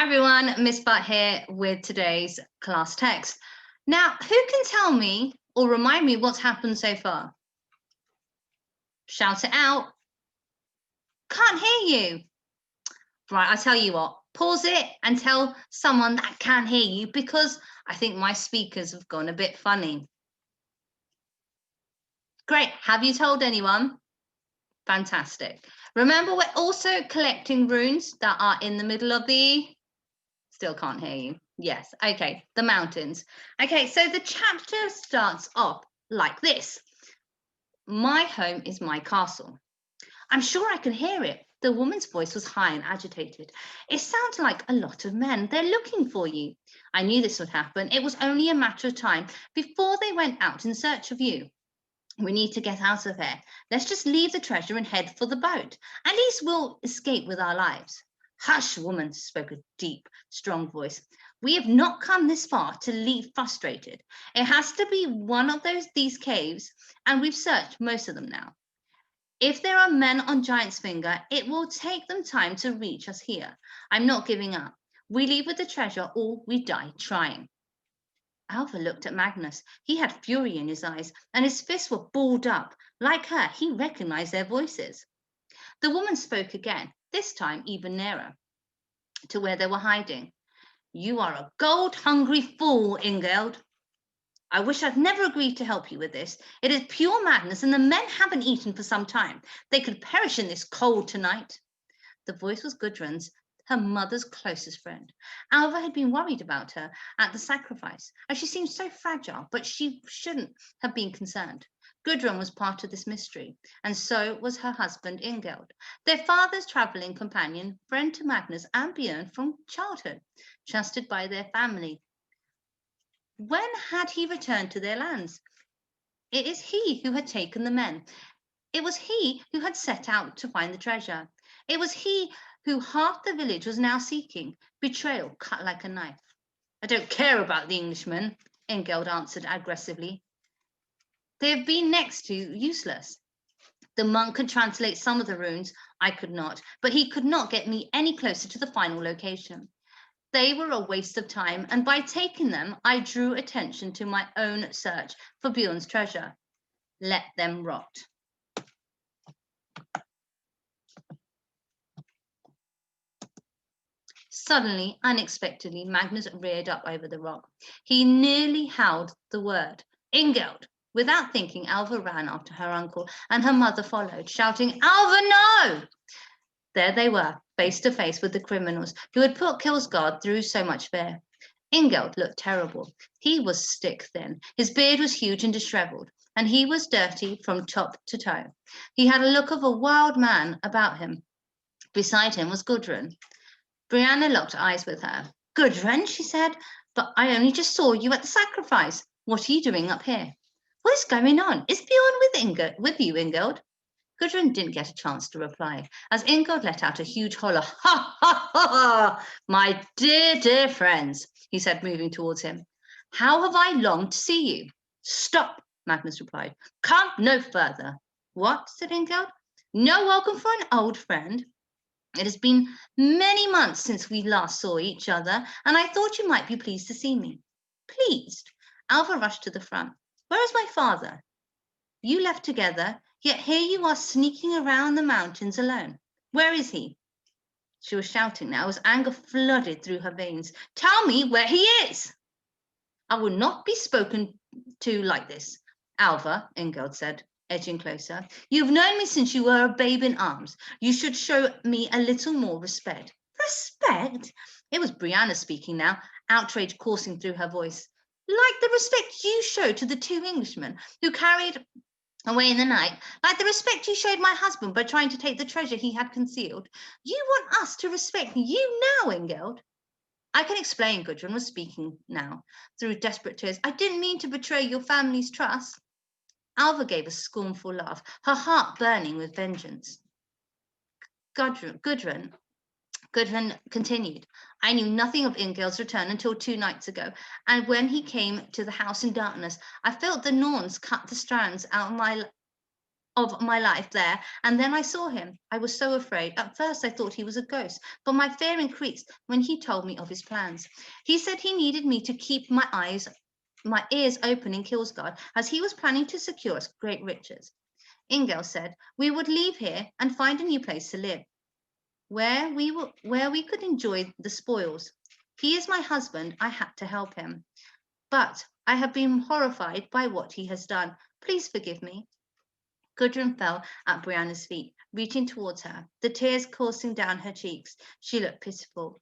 Everyone, Miss Butt here with today's class text. Now, who can tell me or remind me what's happened so far? Shout it out. Can't hear you. Right, I tell you what, pause it and tell someone that can hear you because I think my speakers have gone a bit funny. Great, have you told anyone? Fantastic. Remember, we're also collecting runes that are in the middle of the... Still can't hear you. Yes, okay, the mountains. Okay, so the chapter starts off like this. My home is my castle. I'm sure I can hear it. The woman's voice was high and agitated. It sounds like a lot of men. They're looking for you. I knew this would happen. It was only a matter of time before they went out in search of you. We need to get out of here. Let's just leave the treasure and head for the boat. At least we'll escape with our lives. Hush, woman, spoke a deep, strong voice. We have not come this far to leave frustrated. It has to be one of these caves, and we've searched most of them now. If there are men on Giant's Finger, it will take them time to reach us here. I'm not giving up. We leave with the treasure or we die trying. Alva looked at Magnus. He had fury in his eyes, and his fists were balled up. Like her, he recognized their voices. The woman spoke again, this time even nearer to where they were hiding. You are a gold-hungry fool, Ingeld. I wish I'd never agreed to help you with this. It is pure madness, and the men haven't eaten for some time. They could perish in this cold tonight. The voice was Gudrun's, her mother's closest friend. Alva had been worried about her at the sacrifice, as she seemed so fragile, but she shouldn't have been concerned. Gudrun was part of this mystery, and so was her husband Ingeld, their father's travelling companion, friend to Magnus and Björn from childhood, trusted by their family. When had he returned to their lands? It is he who had taken the men. It was he who had set out to find the treasure. It was he who half the village was now seeking. Betrayal cut like a knife. I don't care about the Englishmen, Ingeld answered aggressively. They have been next to useless. The monk could translate some of the runes. I could not, but he could not get me any closer to the final location. They were a waste of time, and by taking them, I drew attention to my own search for Björn's treasure. Let them rot. Suddenly, unexpectedly, Magnus reared up over the rock. He nearly howled the word, Ingeld. Without thinking, Alva ran after her uncle, and her mother followed, shouting, Alva, no! There they were, face to face with the criminals who had put Kilsgard through so much fear. Ingeld looked terrible. He was stick-thin. His beard was huge and dishevelled, and he was dirty from top to toe. He had a look of a wild man about him. Beside him was Gudrun. Brianna locked eyes with her. Gudrun, she said, but I only just saw you at the sacrifice. What are you doing up here? What is going on? Is Björn with you, Ingeld? Gudrun didn't get a chance to reply, as Ingeld let out a huge holler. Ha, ha, ha, ha! My dear, dear friends, he said, moving towards him. How have I longed to see you? Stop, Magnus replied. Come no further. What, said Ingeld. No welcome for an old friend? It has been many months since we last saw each other, and I thought you might be pleased to see me. Pleased? Alva rushed to the front. Where is my father? You left together, yet here you are sneaking around the mountains alone. Where is he? She was shouting now as anger flooded through her veins. Tell me where he is. I will not be spoken to like this, Alva, Ingeld said, edging closer. You've known me since you were a babe in arms. You should show me a little more respect. Respect? It was Brianna speaking now, outrage coursing through her voice. Like the respect you showed to the two Englishmen who carried away in the night, like the respect you showed my husband by trying to take the treasure he had concealed. You want us to respect you now, Ingeld? I can explain, Gudrun was speaking now, through desperate tears. I didn't mean to betray your family's trust. Alva gave a scornful laugh, her heart burning with vengeance. Gudrun continued. I knew nothing of Ingeld's return until 2 nights ago, and when he came to the house in darkness, I felt the Norns cut the strands out of my of my life there, and then I saw him. I was so afraid. At first I thought he was a ghost, but my fear increased when he told me of his plans. He said he needed me to keep my ears open in Kilsgard, as he was planning to secure us great riches. Ingel said we would leave here and find a new place to live, where we could enjoy the spoils. He is my husband. I had to help him, but I have been horrified by what he has done. Please forgive me. Gudrun fell at Brianna's feet, reaching towards her, the tears coursing down her cheeks. She looked pitiful.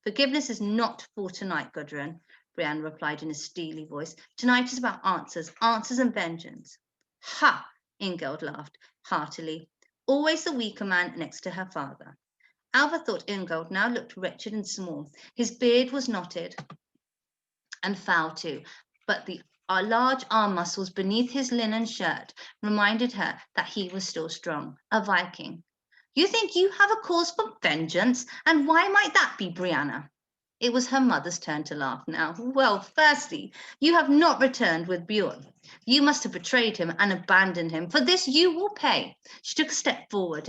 Forgiveness is not for tonight, Gudrun, Brianna replied in a steely voice. Tonight is about answers and vengeance. Ha! Ingeld laughed heartily. Always the weaker man next to her father. Alva thought Ingeld now looked wretched and small. His beard was knotted and foul too, but the large arm muscles beneath his linen shirt reminded her that he was still strong, a Viking. You think you have a cause for vengeance? And why might that be, Brianna? It was her mother's turn to laugh now. Well, firstly, you have not returned with Bjorn. You must have betrayed him and abandoned him. For this you will pay. She took a step forward,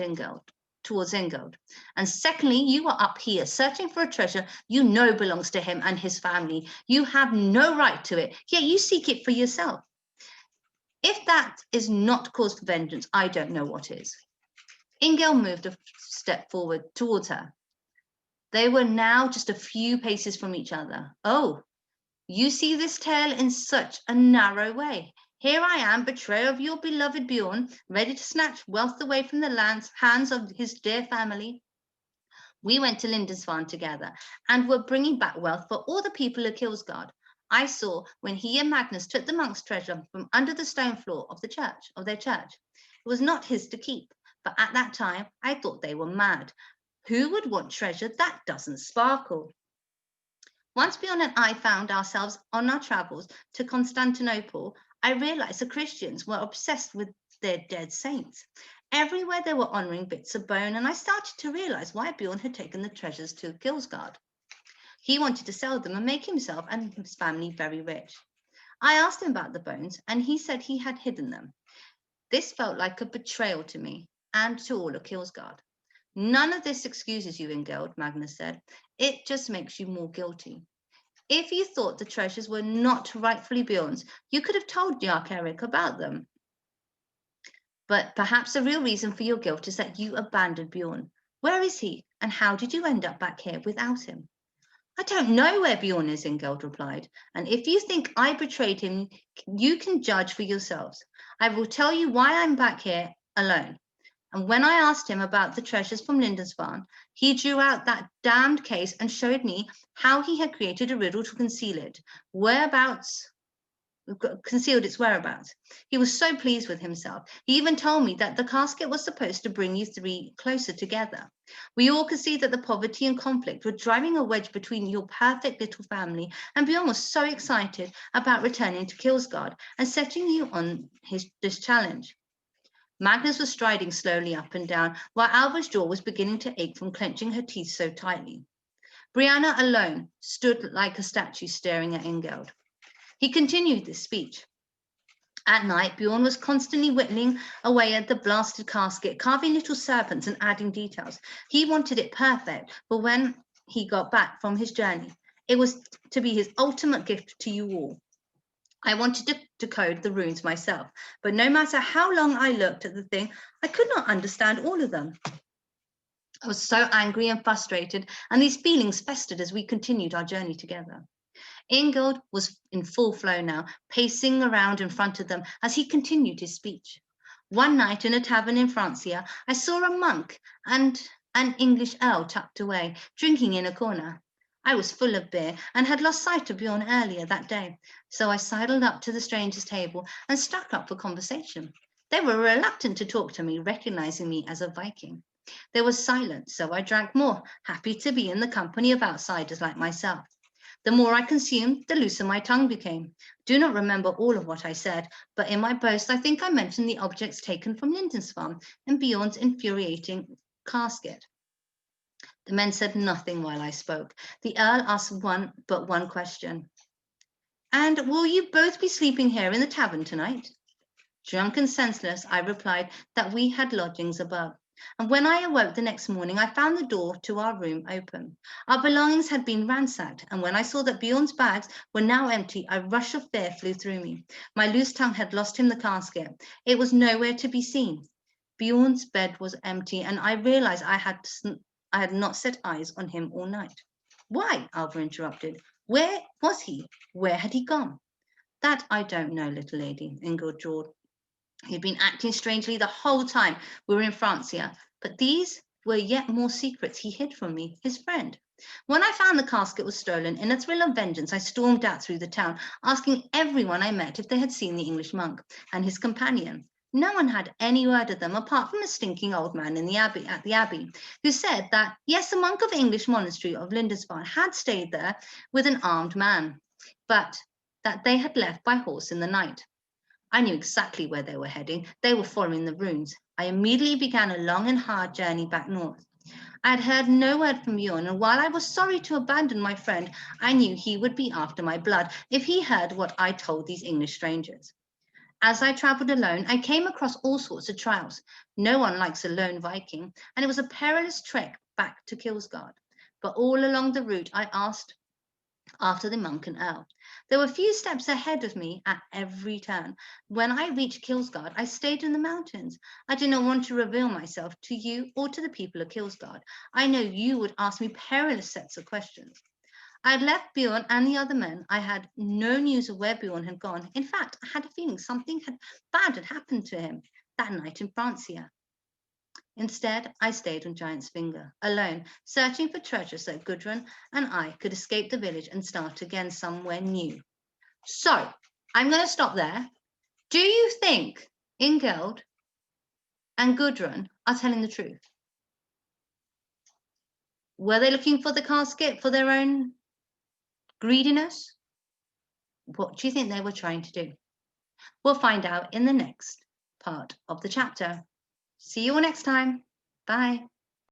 towards Ingeld. And secondly, you are up here searching for a treasure you know belongs to him and his family. You have no right to it, yet you seek it for yourself. If that is not cause for vengeance, I don't know what is. Ingeld moved a step forward towards her. They were now just a few paces from each other. Oh, you see this tale in such a narrow way. Here I am, betrayer of your beloved Bjorn, ready to snatch wealth away from the hands of his dear family. We went to Lindisfarne together and were bringing back wealth for all the people of Kilsgard. I saw when he and Magnus took the monk's treasure from under the stone floor of their church. It was not his to keep, but at that time I thought they were mad. Who would want treasure that doesn't sparkle? Once Bjorn and I found ourselves on our travels to Constantinople, I realized the Christians were obsessed with their dead saints. Everywhere they were honoring bits of bone, and I started to realize why Bjorn had taken the treasures to Kilsgard. He wanted to sell them and make himself and his family very rich. I asked him about the bones, and he said he had hidden them. This felt like a betrayal to me and to all of Kilsgard. None of this excuses you, Ingeld, Magnus said. It just makes you more guilty. If you thought the treasures were not rightfully Bjorn's, you could have told Jarl Erik about them. But perhaps the real reason for your guilt is that you abandoned Bjorn. Where is he, and how did you end up back here without him? I don't know where Bjorn is, Ingeld replied. And if you think I betrayed him, you can judge for yourselves. I will tell you why I'm back here alone. And when I asked him about the treasures from Lindisfarne, he drew out that damned case and showed me how he had created a riddle to conceal its whereabouts. He was so pleased with himself. He even told me that the casket was supposed to bring you three closer together. We all could see that the poverty and conflict were driving a wedge between your perfect little family, and Bjorn was so excited about returning to Kilsgard and setting you on this challenge. Magnus was striding slowly up and down, while Alva's jaw was beginning to ache from clenching her teeth so tightly. Brianna alone stood like a statue staring at Ingeld. He continued this speech. At night, Bjorn was constantly whittling away at the blasted casket, carving little serpents and adding details. He wanted it perfect, but when he got back from his journey, it was to be his ultimate gift to you all. I wanted to decode the runes myself, but no matter how long I looked at the thing, I could not understand all of them. I was so angry and frustrated, and these feelings festered as we continued our journey together. Ingeld was in full flow now, pacing around in front of them as he continued his speech. One night in a tavern in Francia, I saw a monk and an English earl tucked away, drinking in a corner. I was full of beer and had lost sight of Bjorn earlier that day, so I sidled up to the strangers' table and struck up a conversation. They were reluctant to talk to me, recognizing me as a Viking. There was silence, so I drank more, happy to be in the company of outsiders like myself. The more I consumed, the looser my tongue became. Do not remember all of what I said, but in my boast, I think I mentioned the objects taken from Lindisfarne and Bjorn's infuriating casket. The men said nothing while I spoke. The Earl asked one question. And will you both be sleeping here in the tavern tonight? Drunk and senseless, I replied that we had lodgings above. And when I awoke the next morning, I found the door to our room open. Our belongings had been ransacked, and when I saw that Bjorn's bags were now empty, a rush of fear flew through me. My loose tongue had lost him the casket. It was nowhere to be seen. Bjorn's bed was empty, and I realized I had not set eyes on him all night. Why? Alva interrupted. Where was he? Where had he gone? That I don't know, little lady, Ingrid drawled. He'd been acting strangely the whole time we were in Francia, but these were yet more secrets he hid from me, his friend. When I found the casket was stolen, in a thrill of vengeance, I stormed out through the town, asking everyone I met if they had seen the English monk and his companion. No one had any word of them apart from a stinking old man in the abbey, at the abbey, who said that, yes, a monk of the English monastery of Lindisfarne had stayed there with an armed man, but that they had left by horse in the night. I knew exactly where they were heading. They were following the runes. I immediately began a long and hard journey back north. I had heard no word from Bjorn, and while I was sorry to abandon my friend, I knew he would be after my blood if he heard what I told these English strangers. As I travelled alone, I came across all sorts of trials. No one likes a lone Viking, and it was a perilous trek back to Kilsgard. But all along the route, I asked after the monk and earl. There were few steps ahead of me at every turn. When I reached Kilsgard, I stayed in the mountains. I did not want to reveal myself to you or to the people of Kilsgard. I know you would ask me perilous sets of questions. I had left Bjorn and the other men. I had no news of where Bjorn had gone. In fact, I had a feeling something bad had happened to him that night in Francia. Instead, I stayed on Giant's Finger, alone, searching for treasure so Gudrun and I could escape the village and start again somewhere new. So, I'm going to stop there. Do you think Ingeld and Gudrun are telling the truth? Were they looking for the casket for their own greediness? What do you think they were trying to do? We'll find out in the next part of the chapter. See you all next time. Bye.